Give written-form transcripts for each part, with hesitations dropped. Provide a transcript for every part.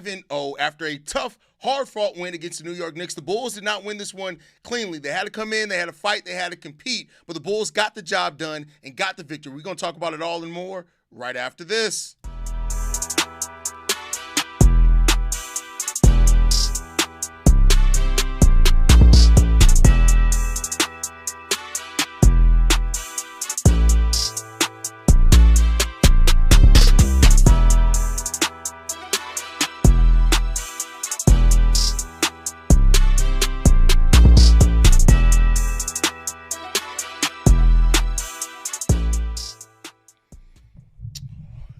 5-0 after a tough, hard-fought win against the New York Knicks. The Bulls did not win this one cleanly. They had to come in, they had to fight, they had to compete, but the Bulls got the job done and got the victory. We're going to talk about it all and more right after this.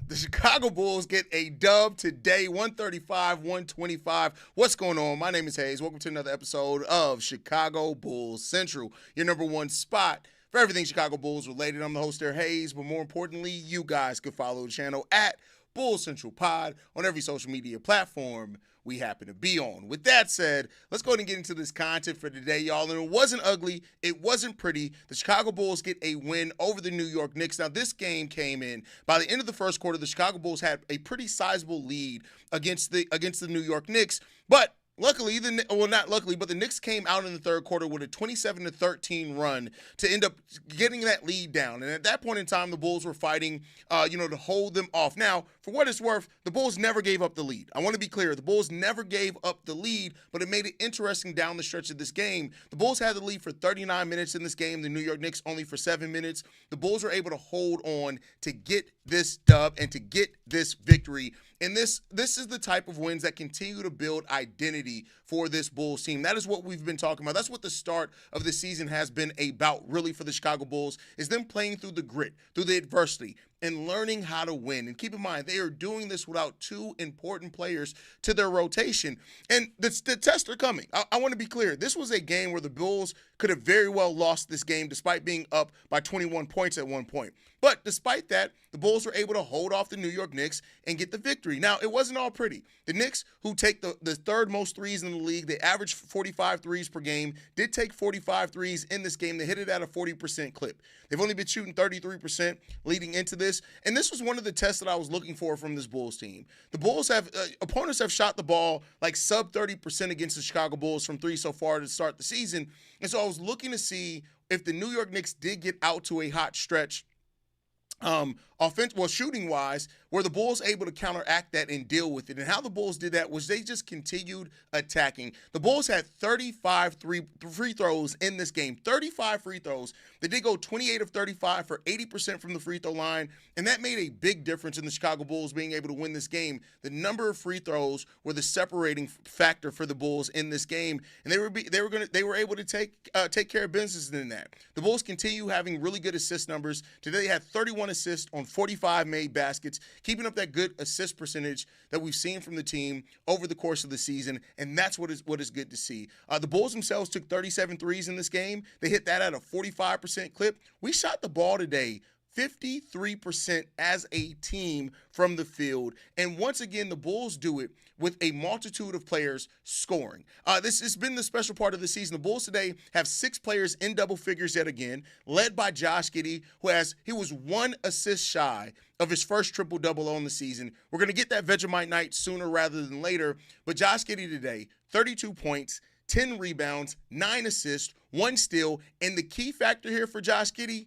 The Chicago Bulls get a dub today, 135-125. What's going on? My name is Hayes. Welcome to another episode of Chicago Bulls Central, your number one spot for everything Chicago Bulls related. I'm the host there, Hayes, but more importantly, you guys can follow the channel at Bulls Central Pod on every social media platform we happen to be on. With that said, let's go ahead and get into this content for today, y'all. And it wasn't ugly. It wasn't pretty. The Chicago Bulls get a win over the New York Knicks. Now, this game came in. By the end of the first quarter, the Chicago Bulls had a pretty sizable lead against the New York Knicks. But luckily, not luckily, but the Knicks came out in the third quarter with a 27-13 run to end up getting that lead down. And at that point in time, the Bulls were fighting, to hold them off. Now, for what it's worth, the Bulls never gave up the lead. I want to be clear. The Bulls never gave up the lead, but it made it interesting down the stretch of this game. The Bulls had the lead for 39 minutes in this game. The New York Knicks only for 7 minutes. The Bulls were able to hold on to get this dub and to get this victory. And this is the type of wins that continue to build identity for this Bulls team. That is what we've been talking about. That's what the start of the season has been about, really, for the Chicago Bulls, is them playing through the grit, through the adversity, and learning how to win. And keep in mind, they are doing this without two important players to their rotation. And the tests are coming. I want to be clear. This was a game where the Bulls could have very well lost this game despite being up by 21 points at one point. But despite that, the Bulls were able to hold off the New York Knicks and get the victory. Now, it wasn't all pretty. The Knicks, who take the third most threes in the league, they average 45 threes per game, did take 45 threes in this game. They hit it at a 40% clip. They've only been shooting 33% leading into this. And this was one of the tests that I was looking for from this Bulls team. The Bulls opponents have shot the ball like sub 30% against the Chicago Bulls from three so far to start the season. And so I was looking to see if the New York Knicks did get out to a hot stretch, shooting-wise, were the Bulls able to counteract that and deal with it. And how the Bulls did that was they just continued attacking. The Bulls had 35 free throws in this game, 35 free throws. They did go 28 of 35 for 80% from the free throw line, and that made a big difference in the Chicago Bulls being able to win this game. The number of free throws were the separating factor for the Bulls in this game, and they were able to take care of business in that. The Bulls continue having really good assist numbers. Today they had 31 assists on 45 made baskets, keeping up that good assist percentage that we've seen from the team over the course of the season, and that's what is good to see. The Bulls themselves took 37 threes in this game. They hit that at a 45% clip. We shot the ball today 53% as a team from the field. And once again, the Bulls do it with a multitude of players scoring. This has been the special part of the season. The Bulls today have 6 players in double figures yet again, led by Josh Giddey, he was 1 assist shy of his first triple-double on the season. We're going to get that Vegemite night sooner rather than later. But Josh Giddey today, 32 points, 10 rebounds, 9 assists, 1 steal. And the key factor here for Josh Giddey,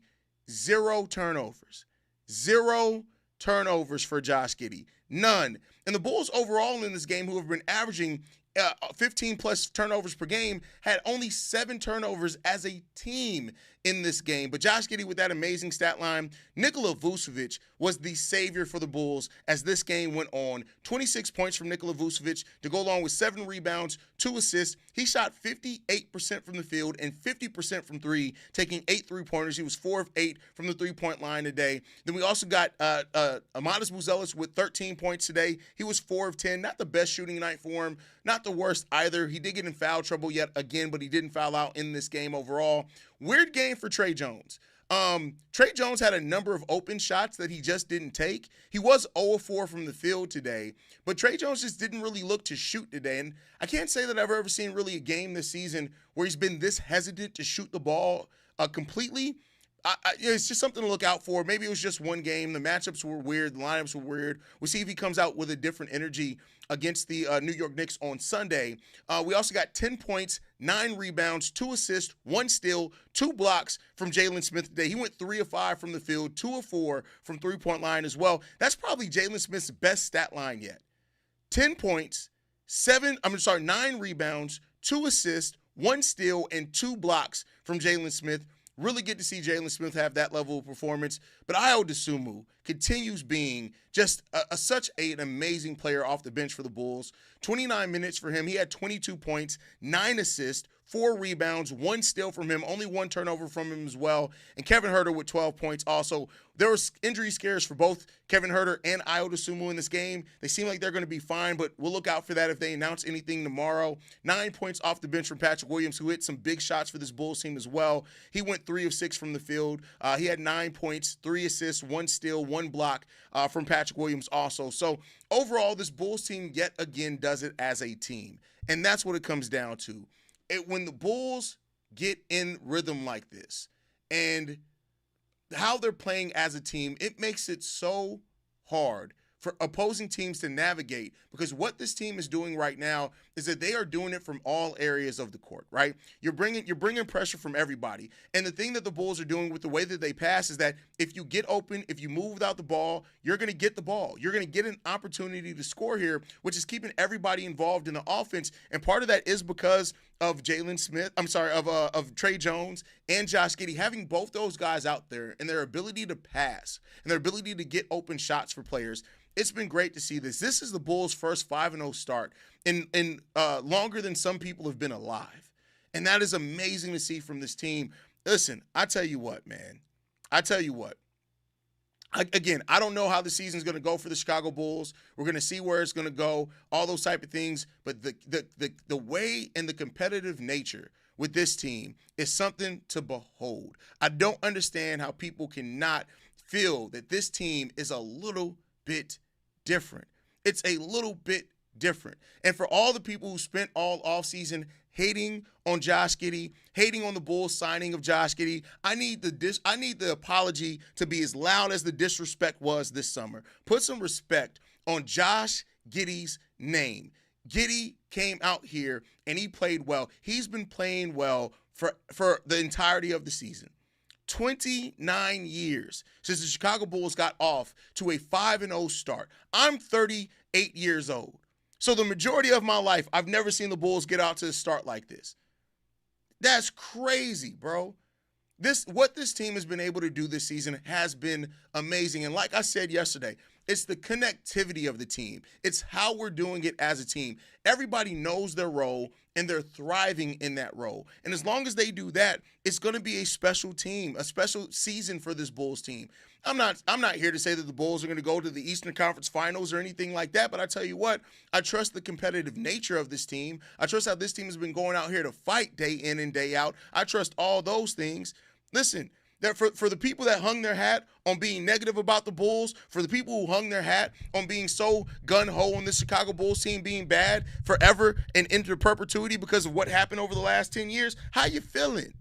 0 turnovers. 0 turnovers for Josh Giddey. None. And the Bulls overall in this game, who have been averaging 15-plus turnovers per game, had only 7 turnovers as a team in this game. But Josh Giddey with that amazing stat line. Nikola Vučević was the savior for the Bulls as this game went on. 26 points from Nikola Vučević to go along with 7 rebounds, 2 assists. He shot 58% from the field and 50% from 3, taking 8 3-pointers. He was 4 of 8 from the 3-point line today. Then we also got Ayo Dosunmu with 13 points today. He was 4 of 10. Not the best shooting night for him. Not the worst either. He did get in foul trouble yet again, but he didn't foul out in this game overall. Weird game for Tre Jones. Tre Jones had a number of open shots that he just didn't take. He was 0 of 4 from the field today, but Tre Jones just didn't really look to shoot today. And I can't say that I've ever seen really a game this season where he's been this hesitant to shoot the ball completely. it's just something to look out for. Maybe it was just one game. The matchups were weird. The lineups were weird. We'll see if he comes out with a different energy against the New York Knicks on Sunday. We also got 10 points, 9 rebounds, 2 assists, 1 steal, 2 blocks from Jalen Smith today. He went 3 of 5 from the field, 2 of 4 from three-point line as well. That's probably Jalen Smith's best stat line yet. 10 points, 9 rebounds, 2 assists, 1 steal, and 2 blocks from Jalen Smith. Really good to see Jalen Smith have that level of performance. But Ayo Dosunmu continues being just such an amazing player off the bench for the Bulls. 29 minutes for him. He had 22 points, 9 assists, 4 rebounds, 1 steal from him, only 1 turnover from him as well. And Kevin Huerter with 12 points also. There was injury scares for both Kevin Huerter and Ayo Dosunmu in this game. They seem like they're going to be fine, but we'll look out for that if they announce anything tomorrow. 9 points off the bench from Patrick Williams, who hit some big shots for this Bulls team as well. He went 3 of 6 from the field. He had 9 points, 3 assists, 1 steal, 1 block from Patrick Williams also. So overall, this Bulls team yet again does it as a team. And that's what it comes down to. When the Bulls get in rhythm like this and how they're playing as a team, it makes it so hard for opposing teams to navigate, because what this team is doing right now is that they are doing it from all areas of the court, right? You're bringing pressure from everybody. And the thing that the Bulls are doing with the way that they pass is that if you get open, if you move without the ball, you're going to get the ball. You're going to get an opportunity to score here, which is keeping everybody involved in the offense. And part of that is because of of Trey Jones and Josh Giddey, having both those guys out there and their ability to pass and their ability to get open shots for players. It's been great to see this. This is the Bulls' first 5-0 start in longer than some people have been alive. And that is amazing to see from this team. Listen, I tell you what, man. I don't know how the season's going to go for the Chicago Bulls. We're going to see where it's going to go, all those type of things. But the way and the competitive nature with this team is something to behold. I don't understand how people cannot feel that this team is a little bit different. It's a little bit different. And for all the people who spent all offseason hating on Josh Giddey, hating on the Bulls signing of Josh Giddey, I need the apology to be as loud as the disrespect was this summer. Put some respect on Josh Giddey's name. Giddey came out here and he played well. He's been playing well for the entirety of the season. 29 years since the Chicago Bulls got off to a 5-0 start. I'm 38 years old. So the majority of my life, I've never seen the Bulls get out to a start like this. That's crazy, bro. What this team has been able to do this season has been amazing. And like I said yesterday, it's the connectivity of the team. It's how we're doing it as a team. Everybody knows their role, and they're thriving in that role. And as long as they do that, it's going to be a special team, a special season for this Bulls team. I'm not here to say that the Bulls are going to go to the Eastern Conference Finals or anything like that, but I tell you what, I trust the competitive nature of this team. I trust how this team has been going out here to fight day in and day out. I trust all those things. Listen, that for the people that hung their hat on being negative about the Bulls, for the people who hung their hat on being so gun-ho on the Chicago Bulls team being bad forever and into perpetuity because of what happened over the last 10 years, how you feeling?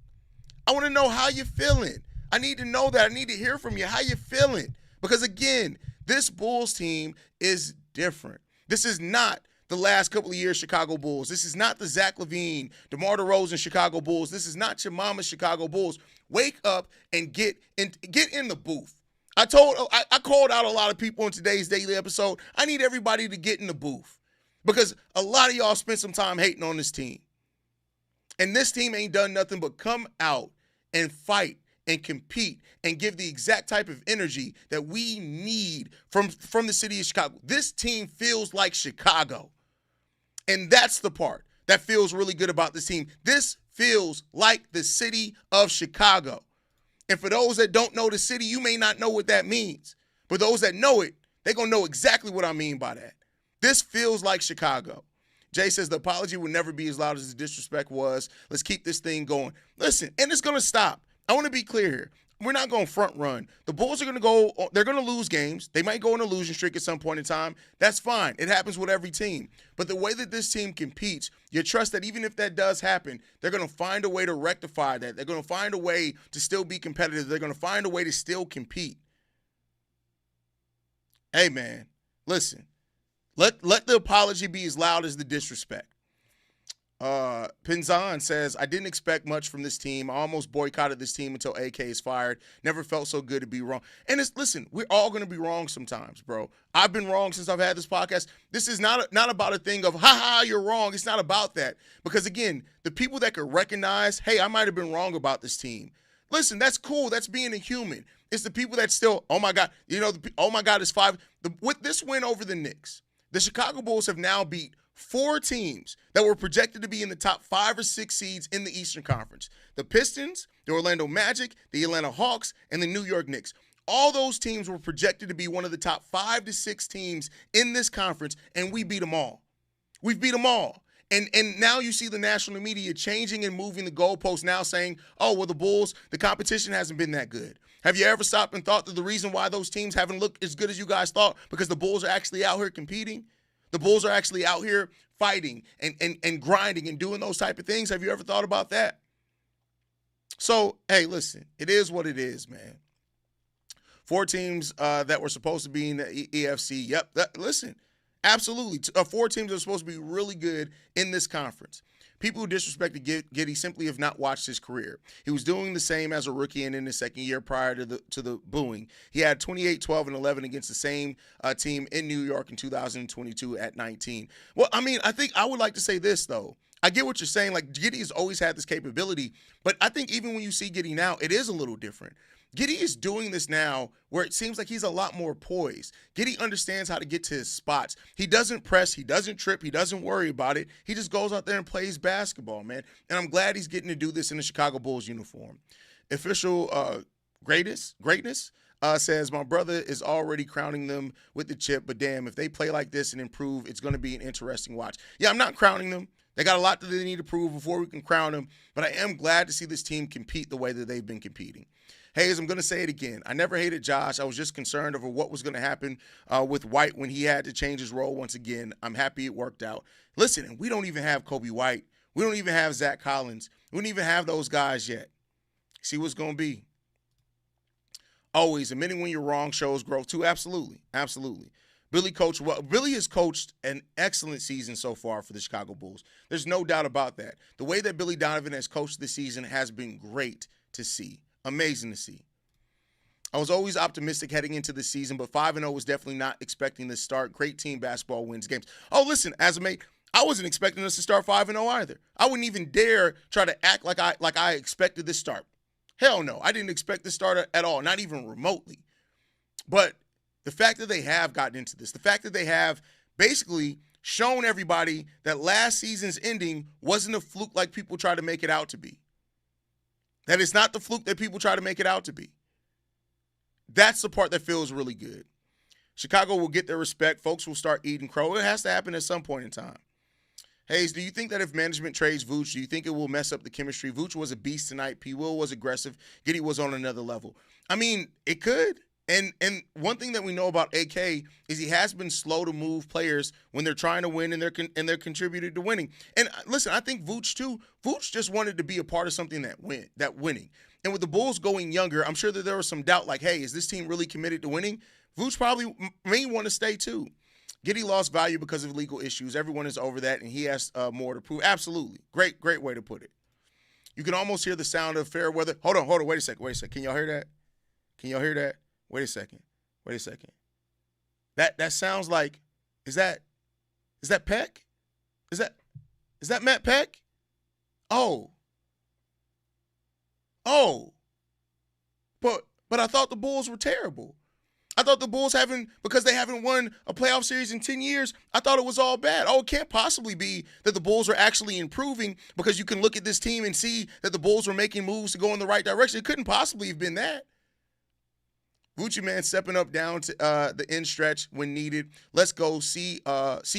I want to know how you feeling. I need to know that. I need to hear from you. How you feeling? Because, again, this Bulls team is different. This is not the last couple of years Chicago Bulls. This is not the Zach LaVine, DeMar DeRozan Chicago Bulls. This is not your mama's Chicago Bulls. Wake up and get in the booth. I called out a lot of people in today's daily episode. I need everybody to get in the booth because a lot of y'all spent some time hating on this team. And this team ain't done nothing but come out and fight and compete and give the exact type of energy that we need from the city of Chicago. This team feels like Chicago. And that's the part that feels really good about this team. This feels like the city of Chicago. And for those that don't know the city, you may not know what that means. But those that know it, they're going to know exactly what I mean by that. This feels like Chicago. Jay says the apology will never be as loud as the disrespect was. Let's keep this thing going. Listen, and it's going to stop. I want to be clear here. we're not going to front run. The Bulls are going to go, they're going to lose games. They might go on a losing streak at some point in time. That's fine. It happens with every team. But the way that this team competes, you trust that even if that does happen, they're going to find a way to rectify that. They're going to find a way to still be competitive. They're going to find a way to still compete. Hey, man, listen, let the apology be as loud as the disrespect. Pinzan says, I didn't expect much from this team. I almost boycotted this team until AK is fired. Never felt so good to be wrong. And listen, we're all going to be wrong sometimes, bro. I've been wrong since I've had this podcast. This is not about a thing of, you're wrong. It's not about that. Because, again, the people that could recognize, hey, I might have been wrong about this team. Listen, that's cool. That's being a human. It's the people that still, oh, my God, oh, my God, it's 5. With this win over the Knicks, the Chicago Bulls have now beat 4 teams that were projected to be in the top 5 or 6 seeds in the Eastern Conference. The Pistons, the Orlando Magic, the Atlanta Hawks, and the New York Knicks. All those teams were projected to be one of the top 5 to 6 teams in this conference, and we beat them all. We've beat them all. And now you see the national media changing and moving the goalposts now saying, oh, well, the Bulls, the competition hasn't been that good. Have you ever stopped and thought that the reason why those teams haven't looked as good as you guys thought because the Bulls are actually out here competing? The Bulls are actually out here fighting and grinding and doing those type of things. Have you ever thought about that? So, hey, listen, it is what it is, man. 4 teams that were supposed to be in the EFC. Yep, listen, absolutely. 4 teams that are supposed to be really good in this conference. People who disrespected Giddey simply have not watched his career. He was doing the same as a rookie and in his second year prior to the booing. He had 28, 12, and 11 against the same team in New York in 2022 at 19. Well, I mean, I think I would like to say this, though. I get what you're saying. Like, Giddey has always had this capability, but I think even when you see Giddey now, it is a little different. Giddey is doing this now where it seems like he's a lot more poised. Giddey understands how to get to his spots. He doesn't press. He doesn't trip. He doesn't worry about it. He just goes out there and plays basketball, man. And I'm glad he's getting to do this in the Chicago Bulls uniform. Official greatness says, my brother is already crowning them with the chip, but damn, if they play like this and improve, it's going to be an interesting watch. Yeah, I'm not crowning them. They got a lot that they need to prove before we can crown them, but I am glad to see this team compete the way that they've been competing. Hayes, I'm going to say it again. I never hated Josh. I was just concerned over what was going to happen with White when he had to change his role once again. I'm happy it worked out. Listen, we don't even have Coby White. We don't even have Zach Collins. We don't even have those guys yet. See what's going to be. Always, admitting when you're wrong shows growth too. Absolutely. Absolutely. Billy has coached an excellent season so far for the Chicago Bulls. There's no doubt about that. The way that Billy Donovan has coached this season has been great to see. Amazing to see. I was always optimistic heading into the season, but 5-0 was definitely not expecting this start. Great team basketball wins games. Oh, listen, as a mate, I wasn't expecting us to start 5-0 either. I wouldn't even dare try to act like I expected this start. Hell no, I didn't expect this start at all, not even remotely. But the fact that they have gotten into this, the fact that they have basically shown everybody that last season's ending wasn't a fluke like people try to make it out to be. That it's not the fluke that people try to make it out to be. That's the part that feels really good. Chicago will get their respect. Folks will start eating crow. It has to happen at some point in time. Hayes, do you think that if management trades Vuč, do you think it will mess up the chemistry? Vuč was a beast tonight. P. Will was aggressive. Giddey was on another level. I mean, it could. And one thing that we know about AK is he has been slow to move players when they're trying to win and they're contributed to winning. And listen, I think Vuč too. Vuč just wanted to be a part of something that winning. And with the Bulls going younger, I'm sure that there was some doubt like, hey, is this team really committed to winning? Vuč probably may want to stay too. Giddey lost value because of legal issues. Everyone is over that, and he has more to prove. Absolutely. Great way to put it. You can almost hear the sound of fair weather. Hold on. Wait a second. Can y'all hear that? Can y'all hear that? Wait a second. That sounds like, is that Peck? Is that Matt Peck? Oh. But I thought the Bulls were terrible. I thought the Bulls because they haven't won a playoff series in 10 years, I thought it was all bad. Oh, it can't possibly be that the Bulls are actually improving because you can look at this team and see that the Bulls were making moves to go in the right direction. It couldn't possibly have been that. Vučević, man, stepping up down to the end stretch when needed. Let's go. See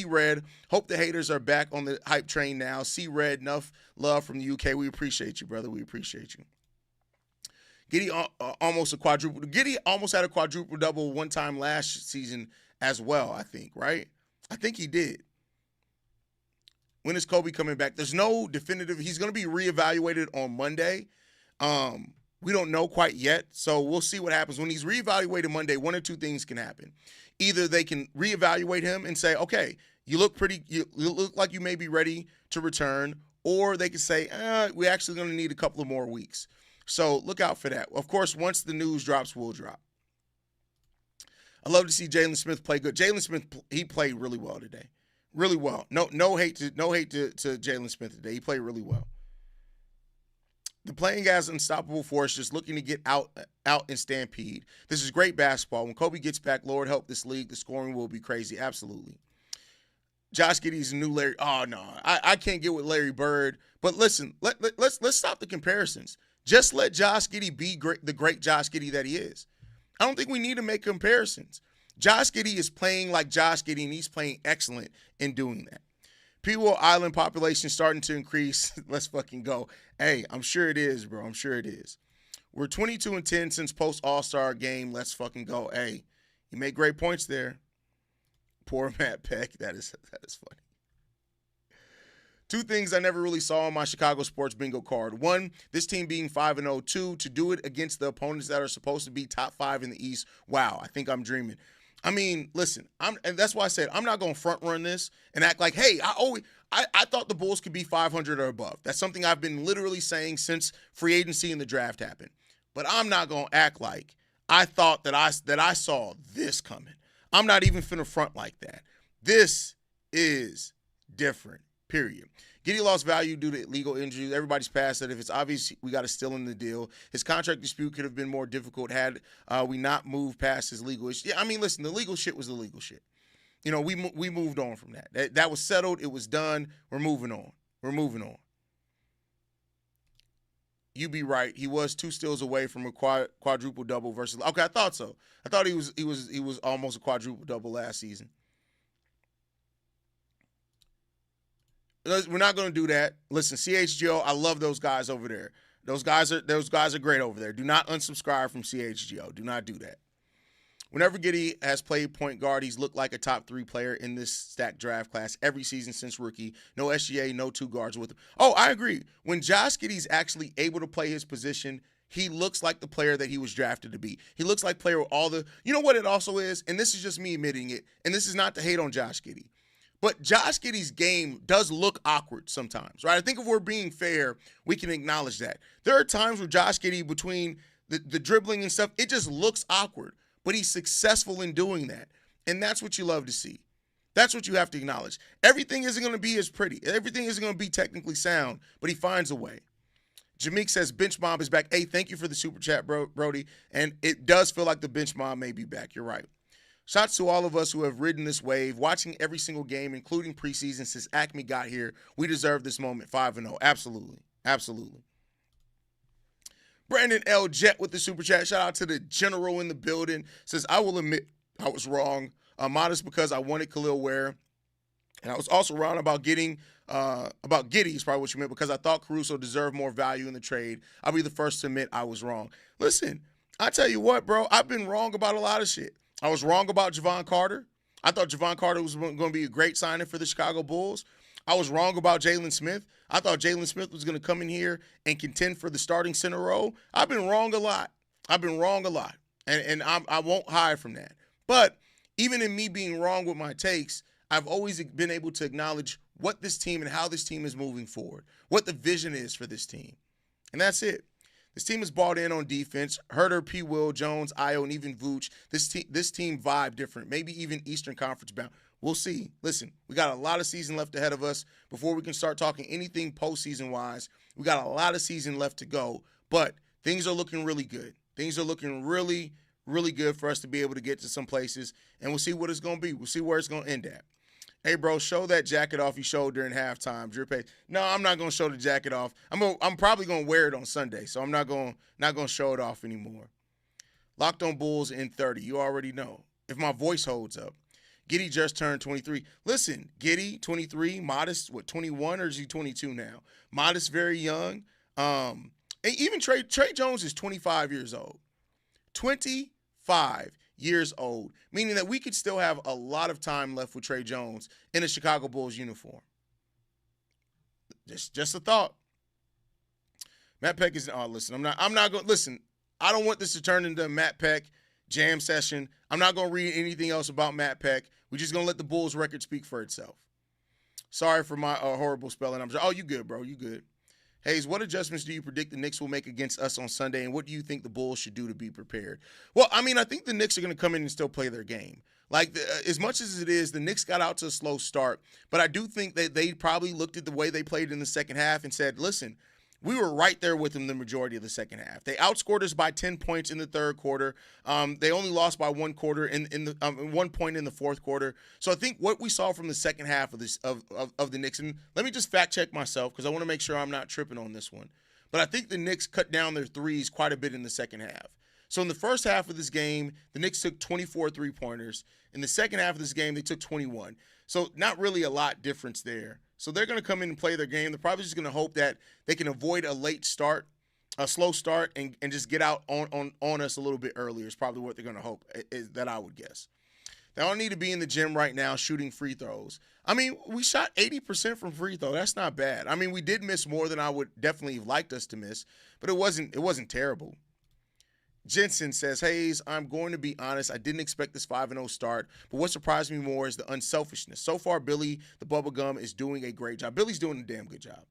Red. Hope the haters are back on the hype train now. See Red. Enough love from the UK. We appreciate you, brother. We appreciate you. Giddey almost a quadruple. Giddey almost had a quadruple double one time last season as well, I think, right? I think he did. When is Coby coming back? There's no definitive. He's going to be reevaluated on Monday. We don't know quite yet, so we'll see what happens. When he's reevaluated Monday, one or two things can happen. Either they can reevaluate him and say, okay, you look like you may be ready to return, or they can say, we're actually going to need a couple of more weeks. So look out for that. Of course, once the news drops, we'll drop. I love to see Jalen Smith play good. Jalen Smith, he played really well today. Really well. No hate to Jalen Smith today. He played really well. The playing as unstoppable force, just looking to get out and stampede. This is great basketball. When Coby gets back, Lord help this league. The scoring will be crazy. Absolutely. Josh Giddey's a new Larry. Oh no, I can't get with Larry Bird. But listen, let's stop the comparisons. Just let Josh Giddey be the great Josh Giddey that he is. I don't think we need to make comparisons. Josh Giddey is playing like Josh Giddey, and he's playing excellent in doing that. Pewell Island population starting to increase. Let's fucking go. Hey, I'm sure it is, bro. I'm sure it is. We're 22-10 since post-All-Star game. Let's fucking go. Hey, you made great points there. Poor Matt Peck. That is funny. Two things I never really saw on my Chicago sports bingo card. One, this team being 5-0. Two, to do it against the opponents that are supposed to be top 5 in the East. Wow, I think I'm dreaming. I mean, listen, and that's why I said I'm not going to front run this and act like, hey, I thought the Bulls could be 500 or above. That's something I've been literally saying since free agency and the draft happened. But I'm not going to act like I thought that I saw this coming. I'm not even finna front like that. This is different, period. Giddey lost value due to legal injuries. Everybody's past that. If it's obvious, we got to still in the deal. His contract dispute could have been more difficult had we not moved past his legal issue. Yeah, I mean, listen, the legal shit was the legal shit. You know, we moved on from that. That was settled. It was done. We're moving on. You be right. He was 2 steals away from a quadruple double versus. Okay, I thought so. I thought he was almost a quadruple double last season. We're not going to do that. Listen, CHGO, I love those guys over there. Those guys are great over there. Do not unsubscribe from CHGO. Do not do that. Whenever Giddey has played point guard, he's looked like a top 3 player in this stacked draft class every season since rookie. No SGA, no 2 guards with him. Oh, I agree. When Josh Giddey's actually able to play his position, he looks like the player that he was drafted to be. He looks like player with all the – you know what it also is? And this is just me admitting it, and this is not to hate on Josh Giddey. But Josh Giddey's game does look awkward sometimes, right? I think if we're being fair, we can acknowledge that. There are times where Josh Giddey, between the dribbling and stuff, it just looks awkward. But he's successful in doing that. And that's what you love to see. That's what you have to acknowledge. Everything isn't going to be as pretty. Everything isn't going to be technically sound, but he finds a way. Jameek says, Bench Mob is back. Hey, thank you for the super chat, Brody. And it does feel like the Bench Mob may be back. You're right. Shouts to all of us who have ridden this wave, watching every single game, including preseason since Acme got here. We deserve this moment, 5-0. Absolutely. Absolutely. Brandon L. Jet with the super chat. Shout out to the general in the building. Says, I will admit I was wrong. Modest because I wanted Khalil Ware. And I was also wrong about Giddey is probably what you meant, because I thought Caruso deserved more value in the trade. I'll be the first to admit I was wrong. Listen, I tell you what, bro, I've been wrong about a lot of shit. I was wrong about Javon Carter. I thought Javon Carter was going to be a great signing for the Chicago Bulls. I was wrong about Jalen Smith. I thought Jalen Smith was going to come in here and contend for the starting center role. I've been wrong a lot. And I won't hide from that. But even in me being wrong with my takes, I've always been able to acknowledge what this team and how this team is moving forward, what the vision is for this team. And that's it. This team is bought in on defense. Herter, P. Will, Jones, Ayo, and even Vučević. This team vibe different, maybe even Eastern Conference bound. We'll see. Listen, we got a lot of season left ahead of us before we can start talking anything postseason-wise. We got a lot of season left to go, but things are looking really good. Things are looking really, really good for us to be able to get to some places, and we'll see what it's going to be. We'll see where it's going to end at. Hey, bro, show that jacket off you showed during halftime. Drew Page. No, I'm not going to show the jacket off. I'm probably going to wear it on Sunday, so I'm not going to show it off anymore. Locked on Bulls in 30. You already know. If my voice holds up. Giddey just turned 23. Listen, Giddey, 23, Modest, 21, or is he 22 now? Modest, very young. And even Trey Jones is 25 years old. 25 years old, meaning that we could still have a lot of time left with Trey Jones in a Chicago Bulls uniform. Just a thought. Matt Peck is listen, I'm not going listen. I don't want this to turn into a Matt Peck jam session. I'm not going to read anything else about Matt Peck. We're just going to let the Bulls record speak for itself. Sorry for my horrible spelling. You good, bro. You good. Hayes, what adjustments do you predict the Knicks will make against us on Sunday, and what do you think the Bulls should do to be prepared? Well, I mean, I think the Knicks are going to come in and still play their game. Like, as much as it is, the Knicks got out to a slow start, but I do think that they probably looked at the way they played in the second half and said, listen, we were right there with them the majority of the second half. They outscored us by 10 points in the third quarter. They only lost by 1 point in the fourth quarter. So I think what we saw from the second half of the Knicks, and let me just fact check myself because I want to make sure I'm not tripping on this one. But I think the Knicks cut down their threes quite a bit in the second half. So in the first half of this game, the Knicks took 24 three-pointers. In the second half of this game, they took 21. So not really a lot difference there. So they're going to come in and play their game. They're probably just going to hope that they can avoid a late start, a slow start, and just get out on us a little bit earlier is probably what they're going to hope, is that I would guess. They don't need to be in the gym right now shooting free throws. I mean, we shot 80% from free throw. That's not bad. I mean, we did miss more than I would definitely have liked us to miss, but it wasn't terrible. Jensen says, Hayes, I'm going to be honest. I didn't expect this 5-0 start, but what surprised me more is the unselfishness. So far, Billy, the Bubblegum, is doing a great job. Billy's doing a damn good job.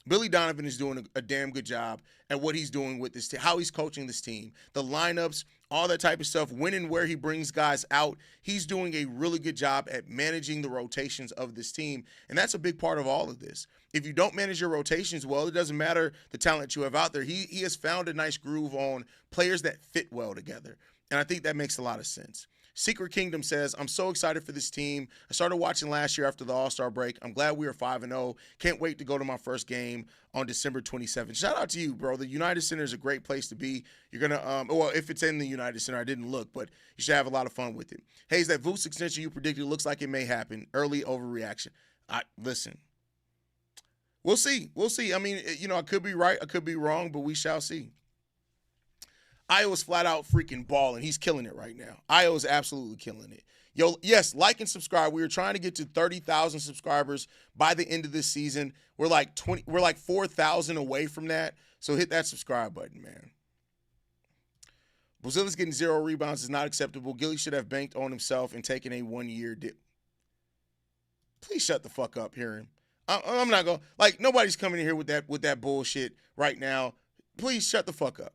Billy Donovan is doing a damn good job at what he's doing with this team, how he's coaching this team, the lineups, all that type of stuff, when and where he brings guys out. He's doing a really good job at managing the rotations of this team, and that's a big part of all of this. If you don't manage your rotations well, it doesn't matter the talent you have out there. He has found a nice groove on players that fit well together, and I think that makes a lot of sense. Secret Kingdom says, I'm so excited for this team. I started watching last year after the All-Star break. I'm glad we are 5-0. Can't wait to go to my first game on December 27th. Shout out to you, bro. The United Center is a great place to be. You're going to, well, if it's in the United Center, I didn't look, but you should have a lot of fun with it. Hayes, that Vuce extension you predicted looks like it may happen. Early overreaction. Listen, we'll see. We'll see. I mean, I could be right. I could be wrong, but we shall see. Ayo's flat out freaking balling. He's killing it right now. Ayo is absolutely killing it. Yo, yes, like and subscribe. We are trying to get to 30,000 subscribers by the end of this season. We're like 4,000 away from that. So hit that subscribe button, man. Brazilians getting 0 rebounds is not acceptable. Giddey should have banked on himself and taken a 1-year dip. Please shut the fuck up, hear him. I'm not going to, nobody's coming in here with that bullshit right now. Please shut the fuck up.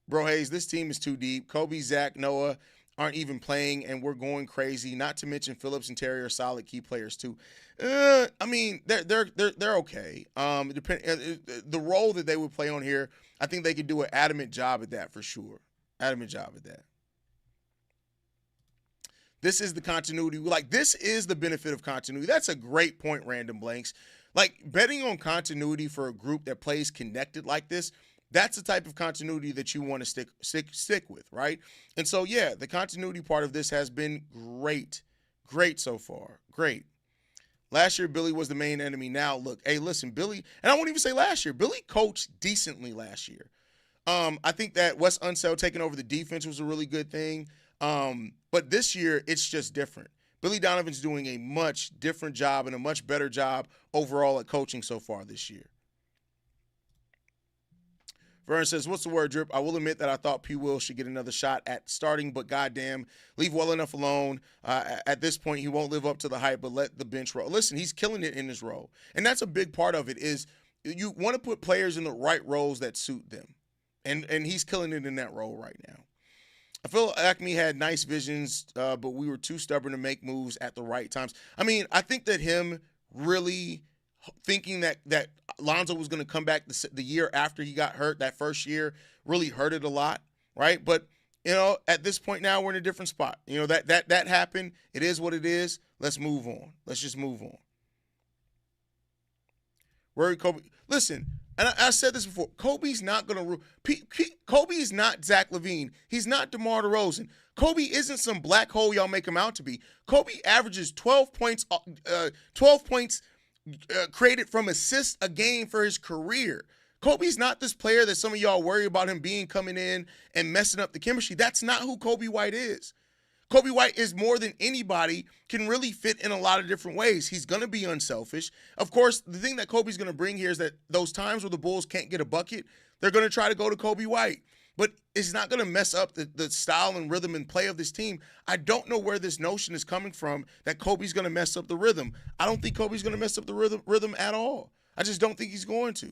Bro, Hayes, this team is too deep. Coby, Zach, Noah aren't even playing, and we're going crazy. Not to mention Phillips and Terry are solid key players too. I mean, they're okay. The role that they would play on here, I think they could do an adamant job at that for sure. Adamant job at that. This is the continuity. This is the benefit of continuity. That's a great point, Random Blanks. Betting on continuity for a group that plays connected like this, that's the type of continuity that you want to stick with, right? And so, yeah, the continuity part of this has been great. Great so far. Great. Last year, Billy was the main enemy. Now, look, hey, listen, Billy, and I won't even say last year. Billy coached decently last year. I think that Wes Unseld taking over the defense was a really good thing. But this year, it's just different. Billy Donovan's doing a much different job and a much better job overall at coaching so far this year. Vern says, what's the word, Drip? I will admit that I thought P. Will should get another shot at starting, but goddamn, leave well enough alone. At this point, he won't live up to the hype, but let the bench roll. Listen, he's killing it in his role. And that's a big part of it is you want to put players in the right roles that suit them. And he's killing it in that role right now. I feel Acme had nice visions, but we were too stubborn to make moves at the right times. I mean, I think that him really thinking that Lonzo was going to come back the year after he got hurt, that first year, really hurt it a lot, right? But, at this point now, we're in a different spot. That happened. It is what it is. Let's move on. Let's just move on. Rory Coby. Listen, and I said this before, Coby's not going to – Coby is not Zach LaVine. He's not DeMar DeRozan. Coby isn't some black hole y'all make him out to be. Coby averages 12 points created from assists a game for his career. Coby's not this player that some of y'all worry about him being coming in and messing up the chemistry. That's not who Coby White is. Coby White is more than anybody, can really fit in a lot of different ways. He's going to be unselfish. Of course, the thing that Coby's going to bring here is that those times where the Bulls can't get a bucket, they're going to try to go to Coby White. But it's not going to mess up the style and rhythm and play of this team. I don't know where this notion is coming from that Coby's going to mess up the rhythm. I don't think Coby's going to mess up the rhythm at all. I just don't think he's going to.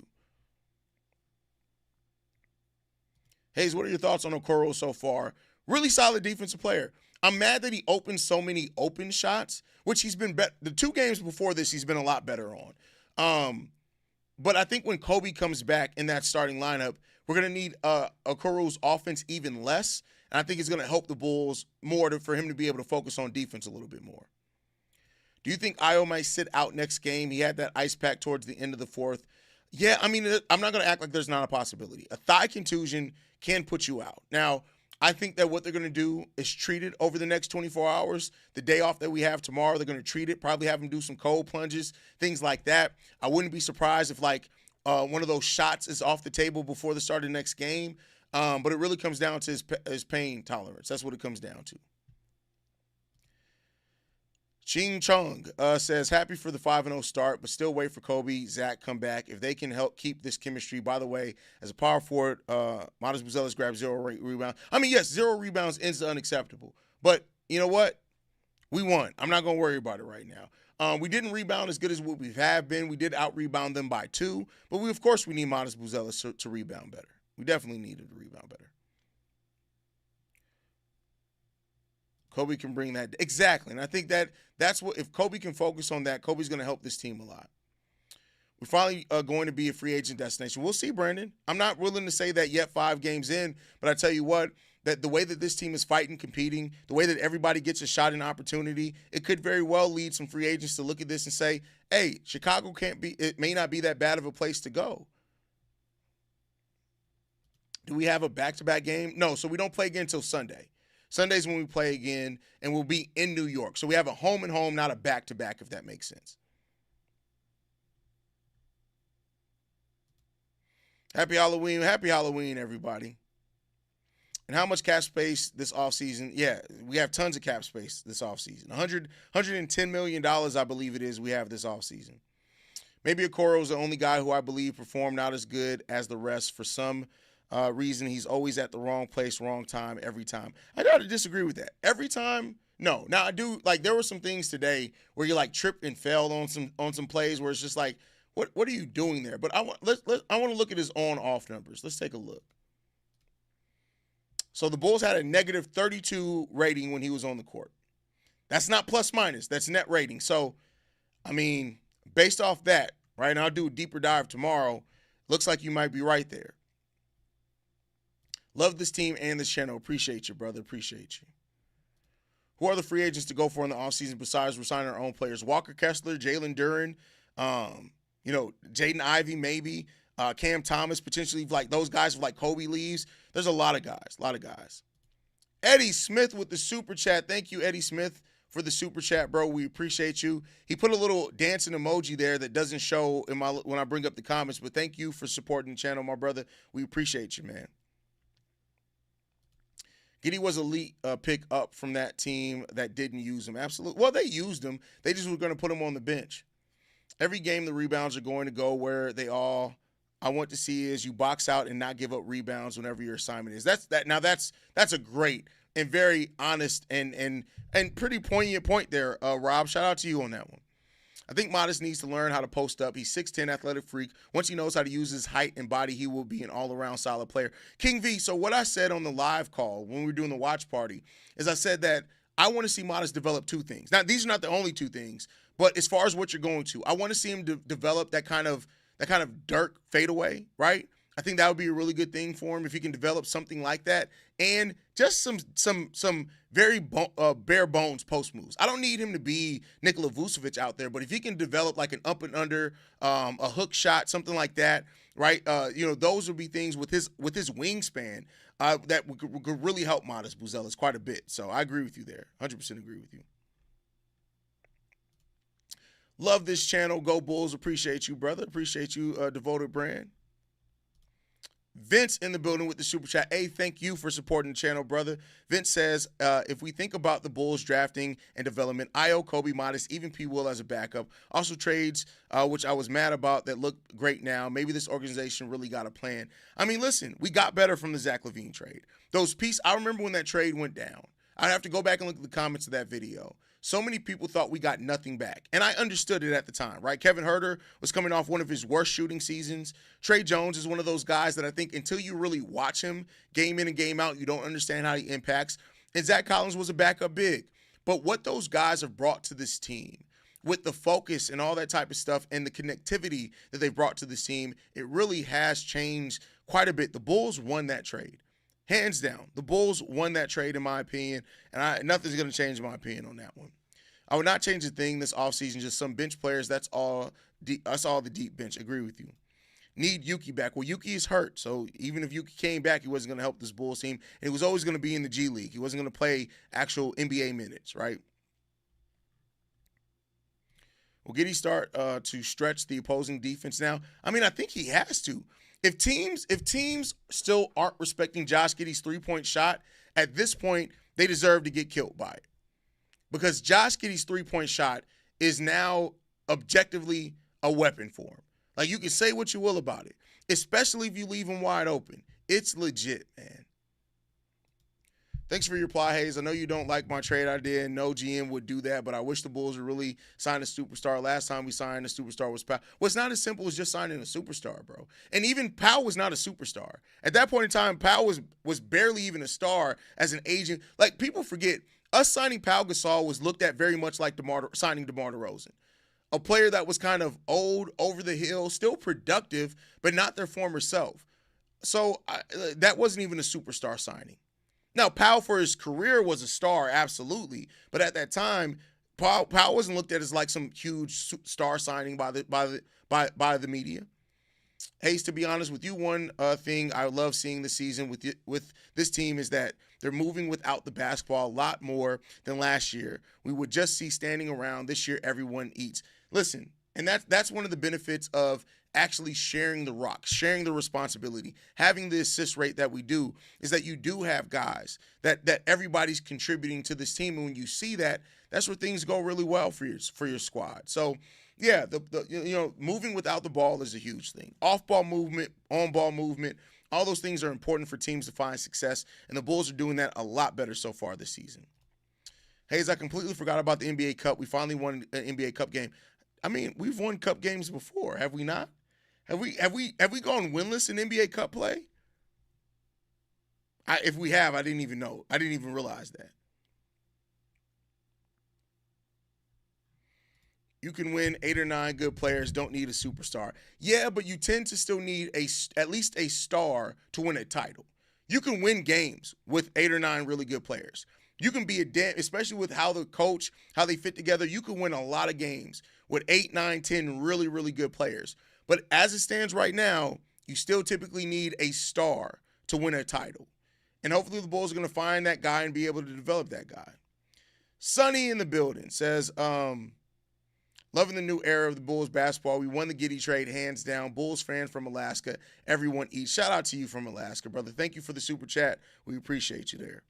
Hayes, what are your thoughts on Okoro so far? Really solid defensive player. I'm mad that he opened so many open shots, which he's been the 2 games before this he's been a lot better on. But I think when Coby comes back in that starting lineup, we're going to need Okoro's offense even less, and I think it's going to help the Bulls more for him to be able to focus on defense a little bit more. Do you think Ayo might sit out next game? He had that ice pack towards the end of the fourth. Yeah, I mean, I'm not going to act like there's not a possibility. A thigh contusion can put you out. Now, I think that what they're going to do is treat it over the next 24 hours. The day off that we have tomorrow, they're going to treat it, probably have him do some cold plunges, things like that. I wouldn't be surprised if, one of those shots is off the table before the start of the next game. But it really comes down to his pain tolerance. That's what it comes down to. Ching Chung says, happy for the 5-0 start, but still wait for Coby, Zach come back. If they can help keep this chemistry, by the way, as a power forward, Modest Buzelis grabbed 0 rebounds. I mean, yes, 0 rebounds is unacceptable. But you know what? We won. I'm not going to worry about it right now. We didn't rebound as good as what we have been. We did out-rebound them by 2. But, of course, we need Modest Buzelis to rebound better. We definitely needed to rebound better. Coby can bring that. Exactly. And I think that's what, if Coby can focus on that, Coby's going to help this team a lot. We're finally going to be a free agent destination. We'll see, Brandon. I'm not willing to say that yet 5 games in, but I tell you what, that the way that this team is fighting, competing, the way that everybody gets a shot and opportunity, it could very well lead some free agents to look at this and say, hey, Chicago it may not be that bad of a place to go. Do we have a back-to-back game? No, so we don't play again until Sunday. Sunday's when we play again, and we'll be in New York. So we have a home and home, not a back-to-back, if that makes sense. Happy Halloween, everybody. And how much cap space this offseason? Yeah, we have tons of cap space this offseason. $110 million, I believe it is, we have this offseason. Maybe Okoro's the only guy who I believe performed not as good as the rest. For some reason, he's always at the wrong place, wrong time, every time. I got to disagree with that. Every time, no. Now, I do, there were some things today where you, tripped and fell on some plays where it's just what are you doing there? But I want to look at his on-off numbers. Let's take a look. So the Bulls had a negative 32 rating when he was on the court. That's not plus minus. That's net rating. So, I mean, based off that, right, and I'll do a deeper dive tomorrow, looks like you might be right there. Love this team and this channel. Appreciate you, brother. Appreciate you. Who are the free agents to go for in the offseason besides resigning our own players? Walker Kessler, Jalen Duren, Jaden Ivey maybe, Cam Thomas, potentially those guys if Coby leaves. There's a lot of guys. Eddie Smith with the super chat. Thank you, Eddie Smith, for the super chat, bro. We appreciate you. He put a little dancing emoji there that doesn't show when I bring up the comments, but thank you for supporting the channel, my brother. We appreciate you, man. Giddey was elite pick up from that team that didn't use him. Absolutely. Well, they used him. They just were going to put him on the bench. Every game, the rebounds are going to go where they all I want to see is you box out and not give up rebounds whenever your assignment is. That's a great and very honest and pretty poignant point there, Rob. Shout out to you on that one. I think Modest needs to learn how to post up. He's 6'10", athletic freak. Once he knows how to use his height and body, he will be an all-around solid player. King V, so what I said on the live call when we were doing the watch party is I said that I want to see Modest develop 2 things. Now, these are not the only 2 things, but as far as what you're going to, I want to see him develop that kind of Dirk fadeaway, right? I think that would be a really good thing for him if he can develop something like that, and just some very bare bones post moves. I don't need him to be Nikola Vučević out there, but if he can develop an up and under, a hook shot, something like that, right? Those would be things with his wingspan that could really help Modest Buzelis quite a bit. So I agree with you there, 100% agree with you. Love this channel. Go Bulls. Appreciate you, brother. Appreciate you, Devoted Brand. Vince in the building with the super chat. Hey, thank you for supporting the channel, brother. Vince says, if we think about the Bulls drafting and development, Ayo, Coby, Modest, even P. Will as a backup. Also trades, which I was mad about, that look great now. Maybe this organization really got a plan. I mean, listen, we got better from the Zach LaVine trade. Those pieces, I remember when that trade went down. I'd have to go back and look at the comments of that video. So many people thought we got nothing back. And I understood it at the time, right? Kevin Huerter was coming off one of his worst shooting seasons. Trey Jones is one of those guys that I think until you really watch him game in and game out, you don't understand how he impacts. And Zach Collins was a backup big. But what those guys have brought to this team, with the focus and all that type of stuff and the connectivity that they brought to this team, it really has changed quite a bit. The Bulls won that trade. Hands down, the Bulls won that trade, in my opinion, and nothing's going to change my opinion on that one. I would not change a thing this offseason, just some bench players. That's all the deep bench. Agree with you. Need Yuki back. Well, Yuki is hurt, so even if Yuki came back, he wasn't going to help this Bulls team. And he was always going to be in the G League. He wasn't going to play actual NBA minutes, right? Will Giddey start to stretch the opposing defense now? I mean, I think he has to. If teams still aren't respecting Josh Giddey's three-point shot, at this point, they deserve to get killed by it. Because Josh Giddey's three-point shot is now objectively a weapon for him. Like, you can say what you will about it, especially if you leave him wide open. It's legit, man. Thanks for your reply, Hayes. I know you don't like my trade idea. No GM would do that, but I wish the Bulls would really sign a superstar. Last time we signed a superstar was Powell. Well, it's not as simple as just signing a superstar, bro. And even Powell was not a superstar. At that point in time, Powell was barely even a star as an agent. Like, people forget, us signing Pau Gasol was looked at very much like signing DeMar DeRozan. A player that was kind of old, over the hill, still productive, but not their former self. So that wasn't even a superstar signing. Now, Powell for his career was a star, absolutely. But at that time, Powell wasn't looked at as like some huge star signing by the media. Hayes, to be honest with you, one thing I love seeing this season with this team is that they're moving without the basketball a lot more than last year. We would just see standing around. This year, everyone eats. Listen, and that's one of the benefits of actually sharing the rock, sharing the responsibility, having the assist rate that we do, is that you do have guys that everybody's contributing to this team. And when you see that, that's where things go really well for your squad. So, yeah, moving without the ball is a huge thing. Off-ball movement, on-ball movement, all those things are important for teams to find success, and the Bulls are doing that a lot better so far this season. Hayes, I completely forgot about the NBA Cup. We finally won an NBA Cup game. I mean, we've won Cup games before, have we not? Have we gone winless in NBA Cup play? If we have, I didn't even know. I didn't even realize that. You can win 8 or 9 good players, don't need a superstar. Yeah, but you tend to still need at least a star to win a title. You can win games with 8 or 9 really good players. You can be especially with how they fit together, you can win a lot of games with 8, 9, 10 really, really good players. But as it stands right now, you still typically need a star to win a title. And hopefully the Bulls are going to find that guy and be able to develop that guy. Sonny in the building says, loving the new era of the Bulls basketball. We won the Giddey trade, hands down. Bulls fan from Alaska. Everyone eats. Shout out to you from Alaska, brother. Thank you for the super chat. We appreciate you there.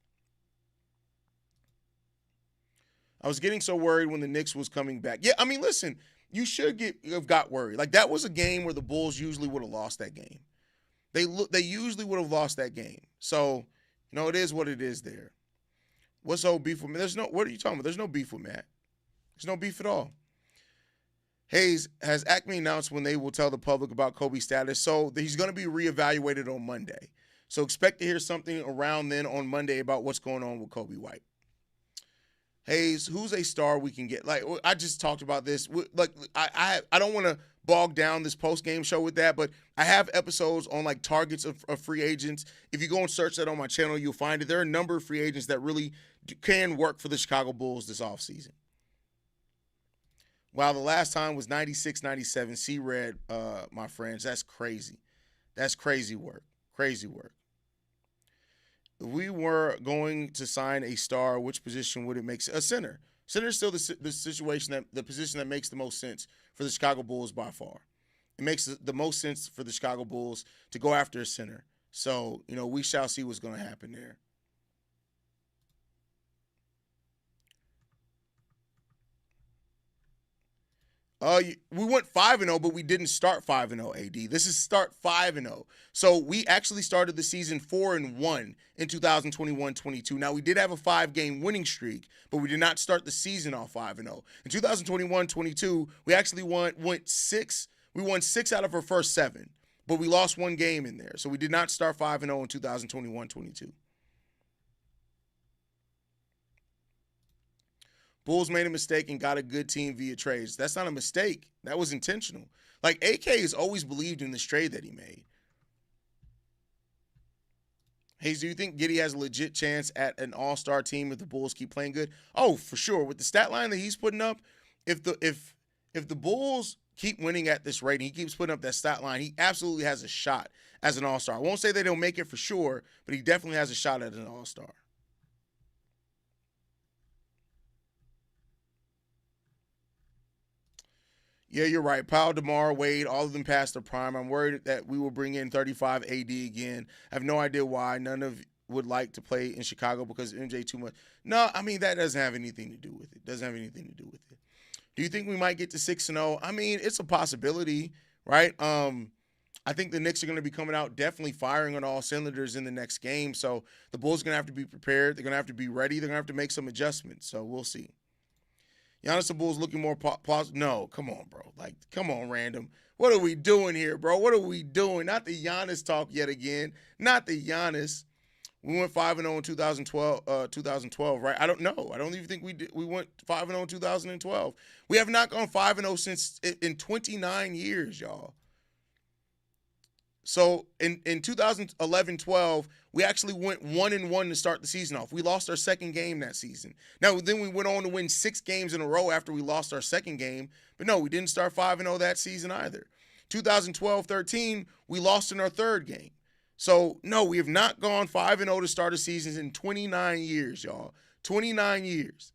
I was getting so worried when the Knicks was coming back. Yeah, I mean, listen, you should have got worried. Like, that was a game where the Bulls usually would have lost that game. They usually would have lost that game. So, it is what it is there. What's old beef with me? What are you talking about? There's no beef with Matt. There's no beef at all. Hayes, has Acme announced when they will tell the public about Coby's status? So he's going to be reevaluated on Monday. So expect to hear something around then on Monday about what's going on with Coby White. Hayes, who's a star we can get? Like, I just talked about this. Like, I don't want to bog down this post-game show with that, but I have episodes on, like, targets of free agents. If you go and search that on my channel, you'll find it. There are a number of free agents that really can work for the Chicago Bulls this offseason. Wow, the last time was 96-97. C-Red, my friends. That's crazy. That's crazy work. Crazy work. If we were going to sign a star, which position would it make sense? A center. Center is still the position that makes the most sense for the Chicago Bulls by far. It makes the most sense for the Chicago Bulls to go after a center. So, we shall see what's going to happen there. We went 5-0, but we didn't start 5-0, AD. This is start 5-0. So we actually started the season 4-1 in 2021-22. Now, we did have a 5-game winning streak, but we did not start the season off 5-0. In 2021-22, we actually went 6. We won 6 out of our first 7, but we lost 1 game in there. So we did not start 5-0 in 2021-22. Bulls made a mistake and got a good team via trades. That's not a mistake. That was intentional. Like, AK has always believed in this trade that he made. Hayes, do you think Giddey has a legit chance at an all-star team if the Bulls keep playing good? Oh, for sure. With the stat line that he's putting up, if the Bulls keep winning at this rate and he keeps putting up that stat line, he absolutely has a shot as an all-star. I won't say that he'll make it for sure, but he definitely has a shot at an all-star. Yeah, you're right. Powell, DeMar, Wade, all of them past their prime. I'm worried that we will bring in 35 AD again. I have no idea why. None of would like to play in Chicago because MJ too much. No, I mean, that doesn't have anything to do with it. Doesn't have anything to do with it. Do you think we might get to 6-0? I mean, it's a possibility, right? I think the Knicks are going to be coming out definitely firing on all cylinders in the next game. So the Bulls are going to have to be prepared. They're going to have to be ready. They're going to have to make some adjustments. So we'll see. Giannis the Bulls looking more positive. No, come on, bro. Like, come on, random. What are we doing here, bro? What are we doing? Not the Giannis talk yet again. Not the Giannis. We went 5-0 in 2012, right? I don't know. I don't even think we did. We went 5-0 in 2012. We have not gone 5-0 since in 29 years, y'all. So in 2011-12, we actually went 1-1 to start the season off. We lost our second game that season. Now, then we went on to win 6 games in a row after we lost our second game. But no, we didn't start 5-0 that season either. 2012-13, we lost in our third game. So, no, we have not gone 5-0 to start a season in 29 years, y'all. 29 years.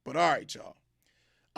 But all right, y'all.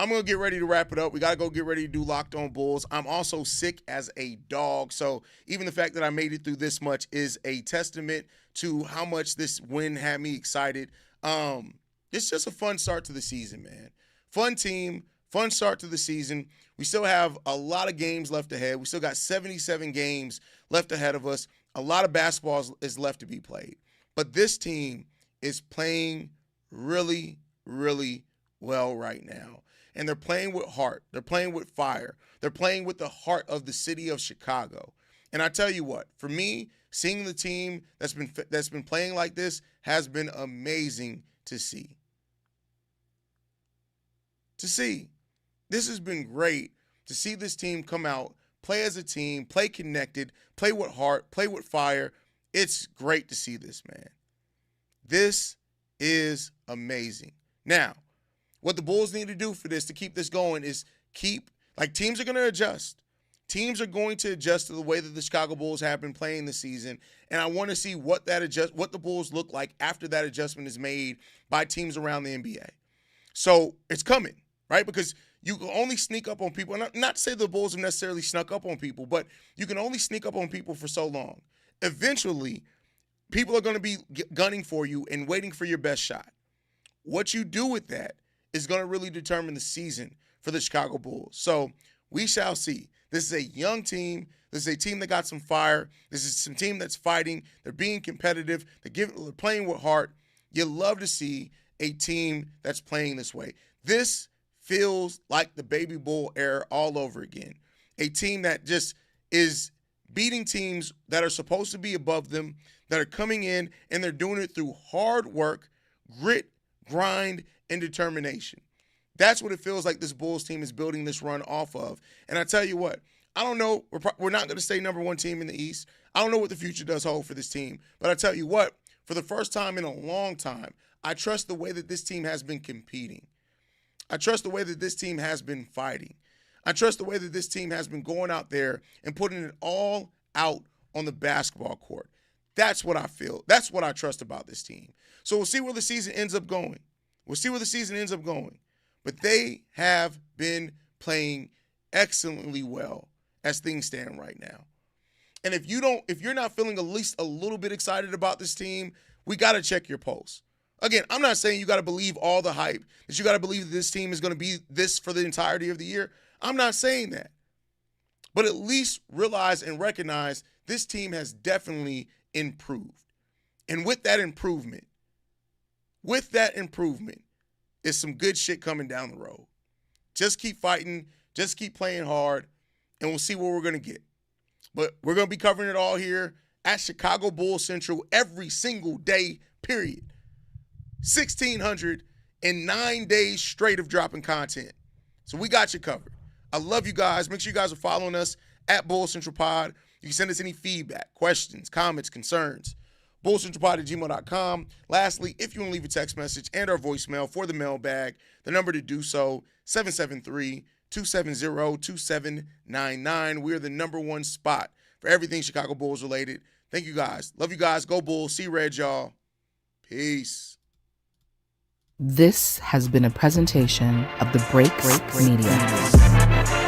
I'm going to get ready to wrap it up. We got to go get ready to do Locked On Bulls. I'm also sick as a dog. So even the fact that I made it through this much is a testament to how much this win had me excited. It's just a fun start to the season, man. Fun team, fun start to the season. We still have a lot of games left ahead. We still got 77 games left ahead of us. A lot of basketball is left to be played. But this team is playing really, really well right now. And they're playing with heart. They're playing with fire. They're playing with the heart of the city of Chicago. And I tell you what, for me, seeing the team that's been playing like this has been amazing to see. This has been great to see this team come out, play as a team, play connected, play with heart, play with fire. It's great to see this, man. This is amazing. Now, what the Bulls need to do for this to keep this going is teams are going to adjust. Teams are going to adjust to the way that the Chicago Bulls have been playing this season, and I want to see what the Bulls look like after that adjustment is made by teams around the NBA. So it's coming, right? Because you can only sneak up on people. And not to say the Bulls have necessarily snuck up on people, but you can only sneak up on people for so long. Eventually, people are going to be gunning for you and waiting for your best shot. What you do with that is going to really determine the season for the Chicago Bulls. So we shall see. This is a young team. This is a team that got some fire. This is some team that's fighting. They're being competitive. They're playing with heart. You love to see a team that's playing this way. This feels like the Baby Bull era all over again. A team that just is beating teams that are supposed to be above them, that are coming in, and they're doing it through hard work, grit, grind, and determination. That's what it feels like this Bulls team is building this run off of. And I tell you what, I don't know. We're not going to stay number 1 team in the East. I don't know what the future does hold for this team. But I tell you what, for the first time in a long time, I trust the way that this team has been competing. I trust the way that this team has been fighting. I trust the way that this team has been going out there and putting it all out on the basketball court. That's what I feel. That's what I trust about this team. So we'll see where the season ends up going. But they have been playing excellently well as things stand right now. And if you're not feeling at least a little bit excited about this team, we got to check your pulse. Again, I'm not saying you got to believe all the hype, that you got to believe that this team is going to be this for the entirety of the year. I'm not saying that. But at least realize and recognize this team has definitely improved. And with that improvement is some good shit coming down the road. Just keep fighting, just keep playing hard, and we'll see what we're going to get. But we're going to be covering it all here at Chicago Bulls Central every single day, period. 1,609 days straight of dropping content. So we got you covered. I love you guys. Make sure you guys are following us at Bulls Central Pod. You can send us any feedback, questions, comments, concerns. bullscentralpod@gmail.com. Lastly, if you want to leave a text message and our voicemail for the mailbag, the number to do so, 773-270-2799. We're the number one spot for everything Chicago Bulls related. Thank you guys. Love you guys. Go Bulls. See red, y'all. Peace. This has been a presentation of the Break Media.